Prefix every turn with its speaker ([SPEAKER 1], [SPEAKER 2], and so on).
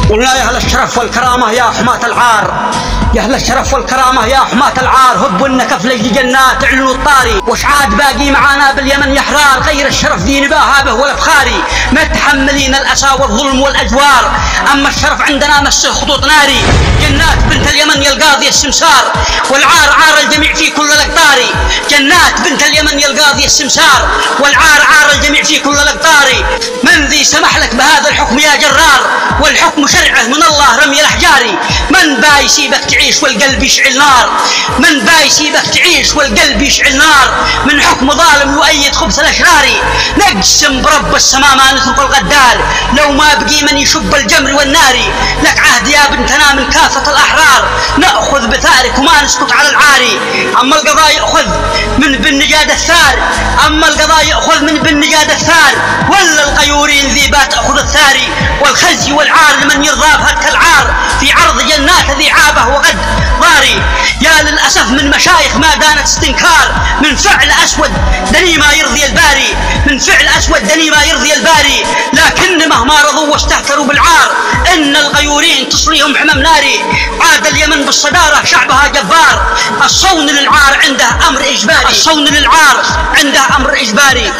[SPEAKER 1] قلنا يا أهل الشرف والكرامة يا حماة العار، يا أهل الشرف والكرامة يا حماة العار، هبوا النكف لجل جنات اعلنوا الطاري، وش عاد باقي معانا باليمن يا حرار، غير الشرف ذي نباها به والافخاري، متحملين الأسى والظلم والأجوار، أما الشرف عندنا مسه خطوط ناري، جنات بنت اليمن يا القاضي السمسار، والعار عار الجميع في كل الأقطار، جنات بنت اليمن يا القاضي السمسار، والعار عار الجميع في كل الأقطار، من ذي سمح لك بهذا الحكم يا جرار، والحكم شرعه من الله رمي الأحجار، من با يسيبك تعيش والقلب يشعل نار، من با يسيبك تعيش والقلب يشعل نار، من حكم ظالم يؤيد خبث الأشرار، نقسم برب السماء ما نترك الغدار، لو ما بقي من يشب الجمر والنار، لك عهد يا بنتنا من كافة الأحرار، نأخذ بثارك وما نسكت على العاري، أما القضاء يأخذ من بن نجاد الثار، أما القضاء يأخذ من بن نجاد الثار، ولا الغيورين ذيبات تأخذ الثاري، والخزي والعار لمن يرضى بهك العار، في عرض جنات ذي عابه وغد ضاري، يا للأسف من مشايخ ما دانت استنكار، من فعل أسود دني ما يرضي الباري، من فعل أسود دني ما يرضي الباري، لكن مهما رضوا واستهتروا بالعار، إن الغيورين تصليهم حمم ناري، عاد اليمن بالصدارة شعبها جبار، الصون للعار عنده أمر إجباري، الصون للعار عنده أمر إجباري.